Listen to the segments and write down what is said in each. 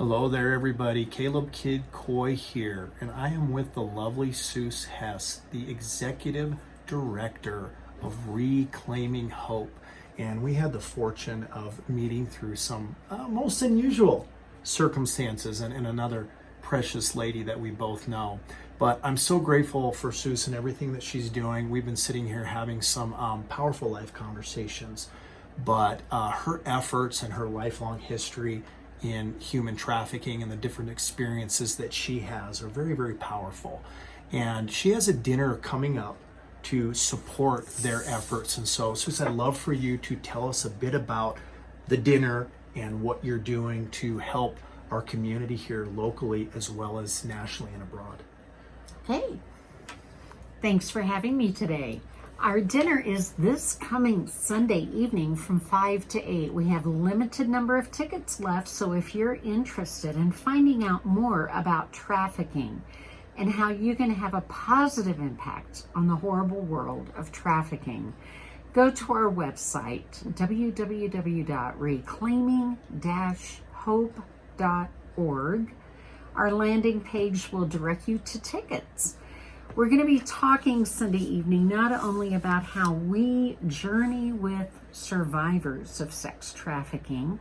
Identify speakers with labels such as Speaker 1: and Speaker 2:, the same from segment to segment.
Speaker 1: Hello there, everybody. Caleb Kid Coy here, and I am with the lovely Suze Hess, the Executive Director of Reclaiming Hope. And we had the fortune of meeting through some most unusual circumstances and another precious lady that we both know. But I'm so grateful for Suze and everything that she's doing. We've been sitting here having some powerful life conversations, but her efforts and her lifelong history in human trafficking and the different experiences that she has are very, very powerful. And she has a dinner coming up to support their efforts. And so, Suze, I'd love for you to tell us a bit about the dinner and what you're doing to help our community here locally as well as nationally and abroad.
Speaker 2: Okay, thanks for having me today. Our dinner is this coming Sunday evening from 5 to 8. We have a limited number of tickets left, so if you're interested in finding out more about trafficking and how you can have a positive impact on the horrible world of trafficking, go to our website, www.reclaiming-hope.org. Our landing page will direct you to tickets. We're going to be talking Sunday evening not only about how we journey with survivors of sex trafficking,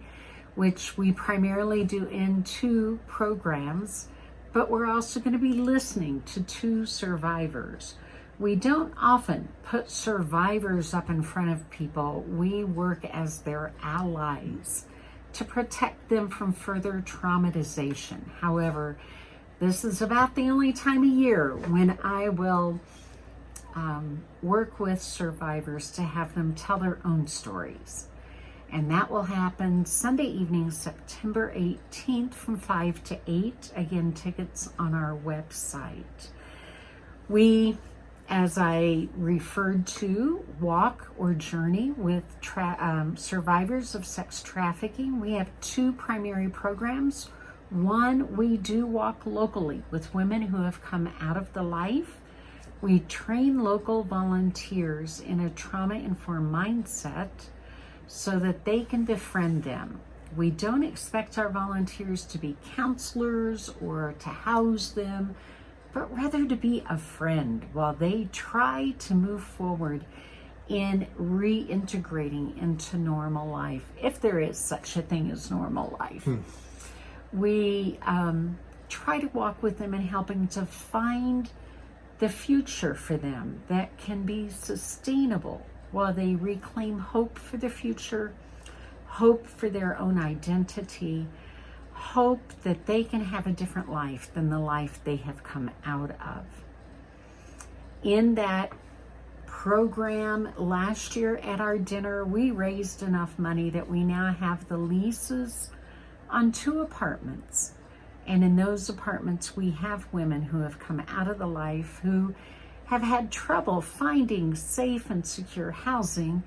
Speaker 2: which we primarily do in 2 programs, but we're also going to be listening to 2 survivors. We don't often put survivors up in front of people. We work as their allies to protect them from further traumatization. However, this is about the only time of year when I will work with survivors to have them tell their own stories. And that will happen Sunday evening, September 18th from 5 to 8. Again, tickets on our website. We, as I referred to, walk or journey with survivors of sex trafficking. We have 2 primary programs. One, we do walk locally with women who have come out of the life. We train local volunteers in a trauma-informed mindset so that they can befriend them. We don't expect our volunteers to be counselors or to house them, but rather to be a friend while they try to move forward in reintegrating into normal life, if there is such a thing as normal life. We try to walk with them and helping to find the future for them that can be sustainable while they reclaim hope for the future, hope for their own identity, hope that they can have a different life than the life they have come out of. In that program last year at our dinner, we raised enough money that we now have the leases on 2 apartments. And in those apartments, we have women who have come out of the life who have had trouble finding safe and secure housing.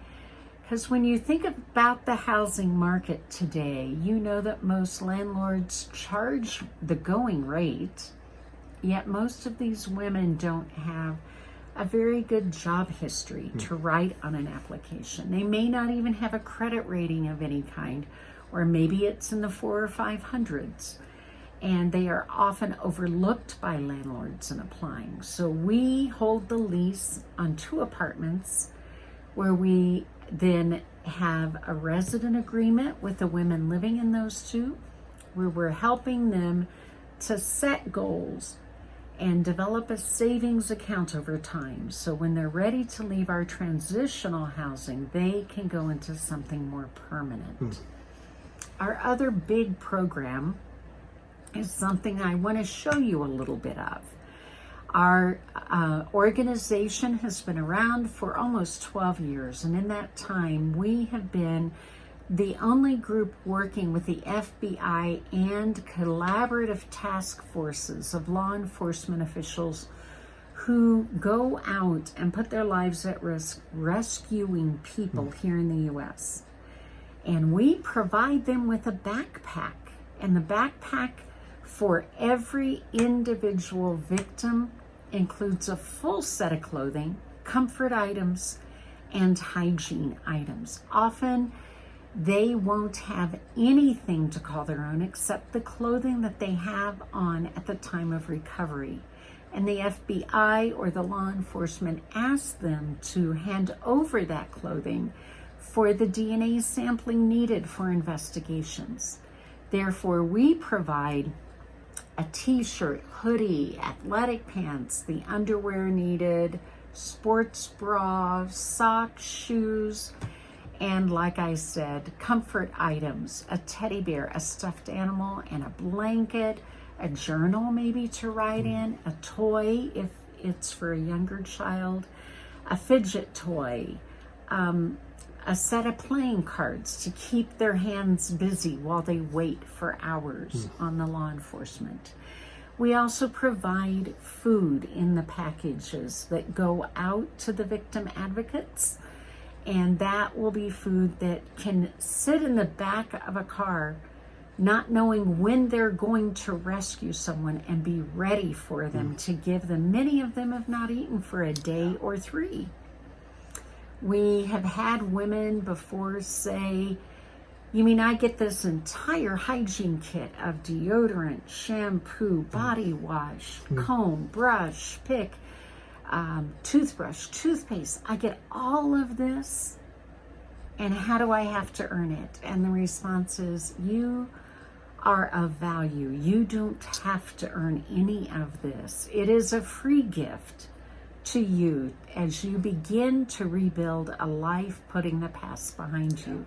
Speaker 2: Because when you think about the housing market today, you know that most landlords charge the going rate, yet most of these women don't have a very good job history to write on an application. They may not even have a credit rating of any kind, or maybe it's in the 400s or 500s, and they are often overlooked by landlords in applying. So we hold the lease on 2 apartments where we then have a resident agreement with the women living in those 2, where we're helping them to set goals and develop a savings account over time. So when they're ready to leave our transitional housing, they can go into something more permanent. Our other big program is something I want to show you a little bit of. Our organization has been around for almost 12 years, and in that time, we have been the only group working with the FBI and collaborative task forces of law enforcement officials who go out and put their lives at risk rescuing people here in the U.S. And we provide them with a backpack. And the backpack for every individual victim includes a full set of clothing, comfort items, and hygiene items. Often They won't have anything to call their own except the clothing that they have on at the time of recovery. And the FBI or the law enforcement asks them to hand over that clothing for the DNA sampling needed for investigations. Therefore, we provide a t-shirt, hoodie, athletic pants, the underwear needed, sports bra, socks, shoes, and like I said, comfort items, a teddy bear, a stuffed animal, and a blanket, a journal maybe to write in, a toy if it's for a younger child, a fidget toy, a set of playing cards to keep their hands busy while they wait for hours on the law enforcement. We also provide food in the packages that go out to the victim advocates, and that will be food that can sit in the back of a car not knowing when they're going to rescue someone and be ready for them to give them. Many of them have not eaten for a day or 3. We have had women before say, you mean I get this entire hygiene kit of deodorant, shampoo, body wash, comb, brush, pick, toothbrush, toothpaste. I get all of this, and how do I have to earn it? And the response is, you are of value. You don't have to earn any of this. It is a free gift to you as you begin to rebuild a life putting the past behind you.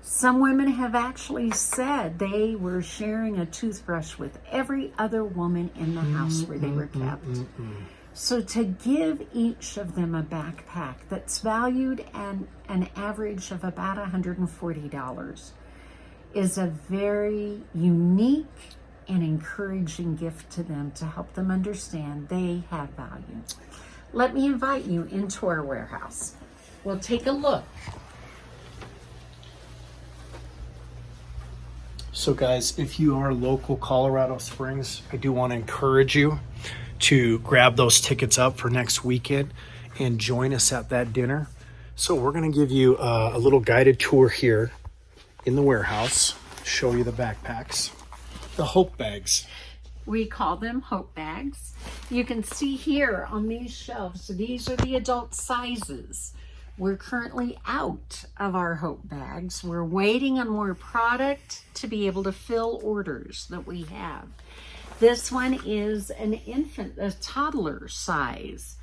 Speaker 2: Some women have actually said they were sharing a toothbrush with every other woman in the house where they were kept. So to give each of them a backpack that's valued at an average of about $140 is a very unique and encouraging gift to them to help them understand they have value. Let me invite you into our warehouse. We'll take a look.
Speaker 1: So guys, if you are local Colorado Springs, I do want to encourage you to grab those tickets up for next weekend and join us at that dinner. So we're going to give you a little guided tour here in the warehouse, show you the backpacks, the Hope bags.
Speaker 2: We call them Hope bags. You can see here on these shelves, these are the adult sizes. We're currently out of our Hope bags. We're waiting on more product to be able to fill orders that we have. This one is an infant, a toddler size.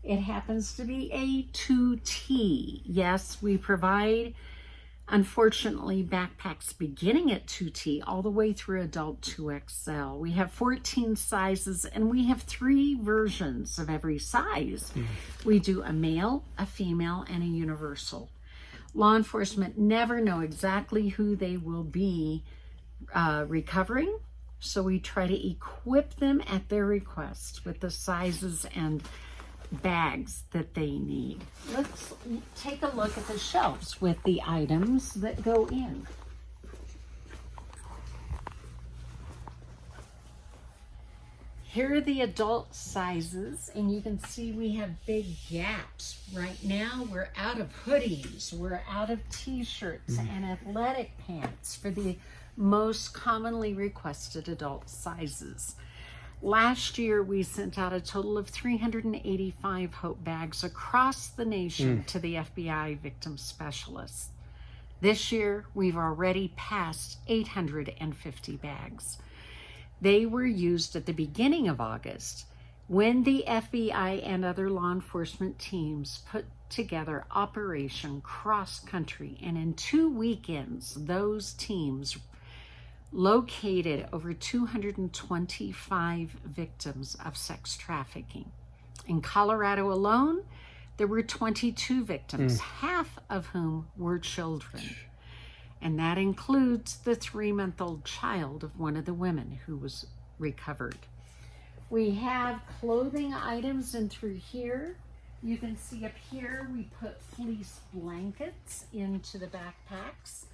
Speaker 2: It happens to be a 2T. Yes, we provide, unfortunately, backpacks beginning at 2T all the way through adult 2XL. We have 14 sizes, and we have 3 versions of every size. We do a male, a female, and a universal. Law enforcement never know exactly who they will be recovering, so we try to equip them at their request with the sizes and bags that they need. Let's take a look at the shelves with the items that go in. Here are the adult sizes, and you can see we have big gaps. Right now, we're out of hoodies, we're out of t-shirts and athletic pants for the most commonly requested adult sizes. Last year, we sent out a total of 385 Hope bags across the nation to the FBI victim specialists. This year, we've already passed 850 bags. They were used at the beginning of August when the FBI and other law enforcement teams put together Operation Cross Country. And in 2 weekends, those teams located over 225 victims of sex trafficking. In Colorado alone, there were 22 victims, half of whom were children. And that includes the 3-month-old child of one of the women who was recovered. We have clothing items in through here. You can see up here we put fleece blankets into the backpacks.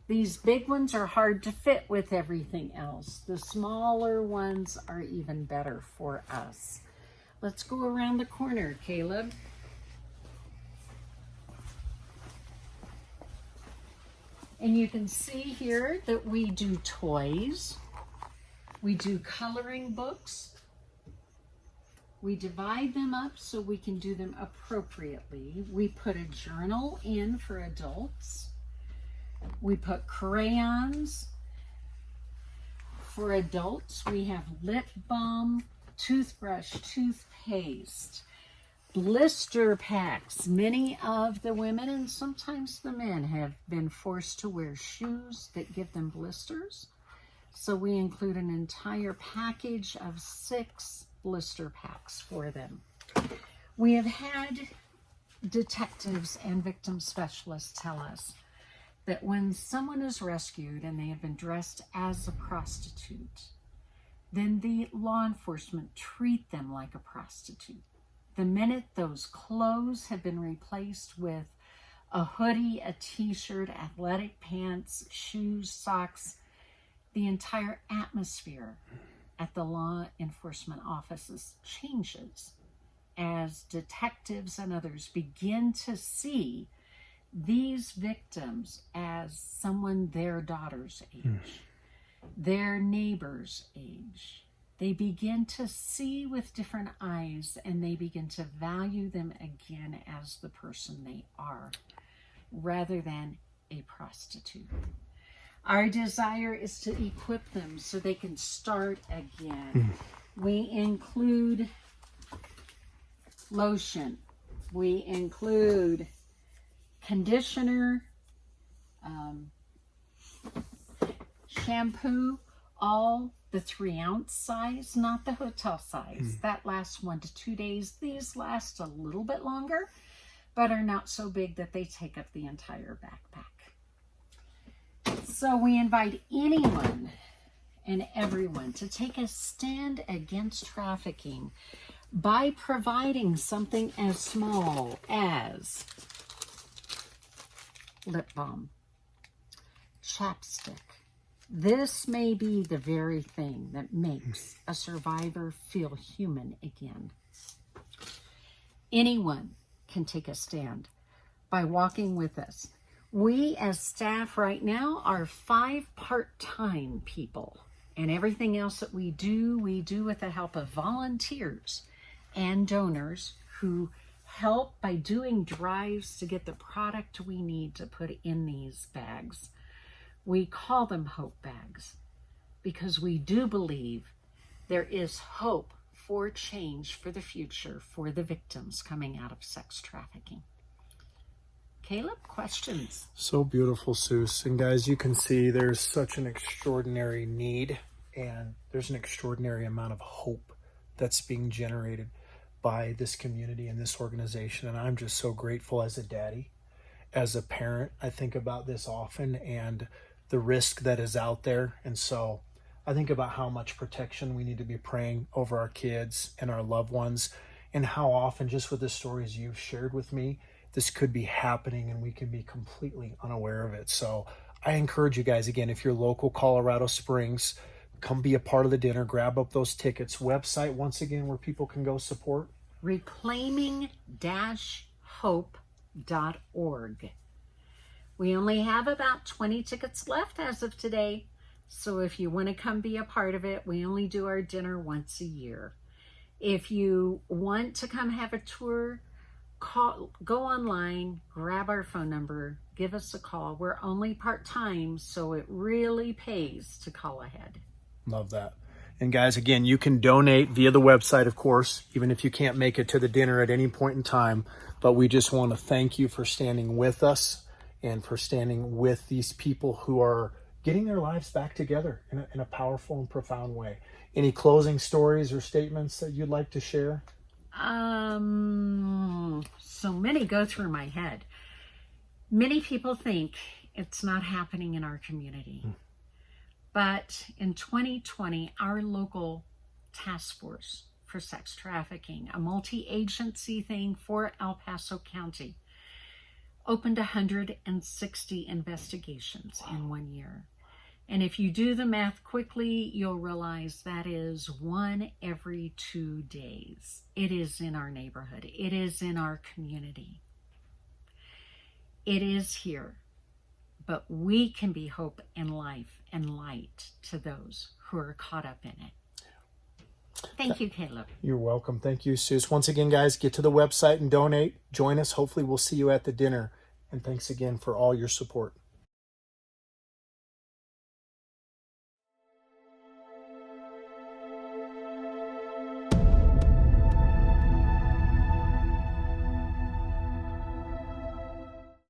Speaker 2: These big ones are hard to fit with everything else. The smaller ones are even better for us. Let's go around the corner, Caleb. And you can see here that we do toys, we do coloring books. We divide them up so we can do them appropriately. We put a journal in for adults. We put crayons for adults. We have lip balm, toothbrush, toothpaste, blister packs. Many of the women and sometimes the men have been forced to wear shoes that give them blisters. So we include an entire package of 6 blister packs for them. We have had detectives and victim specialists tell us that when someone is rescued and they have been dressed as a prostitute, then the law enforcement treat them like a prostitute. The minute those clothes have been replaced with a hoodie, a t-shirt, athletic pants, shoes, socks, the entire atmosphere at the law enforcement offices changes as detectives and others begin to see these victims as someone their daughter's age, their neighbor's age. They begin to see with different eyes, and they begin to value them again as the person they are, rather than a prostitute. Our desire is to equip them so they can start again. We include lotion. We include conditioner, shampoo, all the 3-ounce size, not the hotel size. That lasts 1 to 2 days. These last a little bit longer, but are not so big that they take up the entire backpack. So we invite anyone and everyone to take a stand against trafficking by providing something as small as lip balm, chapstick. This may be the very thing that makes a survivor feel human again. Anyone can take a stand by walking with us. We as staff right now are 5 part-time people, and everything else that we do with the help of volunteers and donors who help by doing drives to get the product we need to put in these bags. We call them hope bags because we do believe there is hope for change for the future for the victims coming out of sex trafficking. Caleb, questions?
Speaker 1: So beautiful, Seuss. And guys, you can see there's such an extraordinary need, and there's an extraordinary amount of hope that's being generated by this community and this organization. And I'm just so grateful as a daddy, as a parent. I think about this often and the risk that is out there. And so I think about how much protection we need to be praying over our kids and our loved ones, and how often, just with the stories you've shared with me, this could be happening and we can be completely unaware of it. So I encourage you guys, again, if you're local Colorado Springs, come be a part of the dinner, grab up those tickets. Website, once again, where people can go support.
Speaker 2: Reclaiming-hope.org. We only have about 20 tickets left as of today. So if you want to come be a part of it, we only do our dinner once a year. If you want to come have a tour, go online, grab our phone number, give us a call. We're only part-time, so it really pays to call ahead.
Speaker 1: Love that. And guys, again, you can donate via the website, of course, even if you can't make it to the dinner at any point in time. But we just want to thank you for standing with us and for standing with these people who are getting their lives back together in a powerful and profound way. Any closing stories or statements that you'd like to share?
Speaker 2: So many go through my head. Many people think it's not happening in our community. But in 2020, our local task force for sex trafficking, a multi-agency thing for El Paso County, opened 160 investigations in 1 year. And if you do the math quickly, you'll realize that is 1 every 2 days. It is in our neighborhood. It is in our community. It is here. but we can be hope and life and light to those who are caught up in it. Thank you, Caleb.
Speaker 1: You're welcome. Thank you, Suze. Once again, guys, get to the website and donate. Join us. Hopefully we'll see you at the dinner. And thanks again for all your support.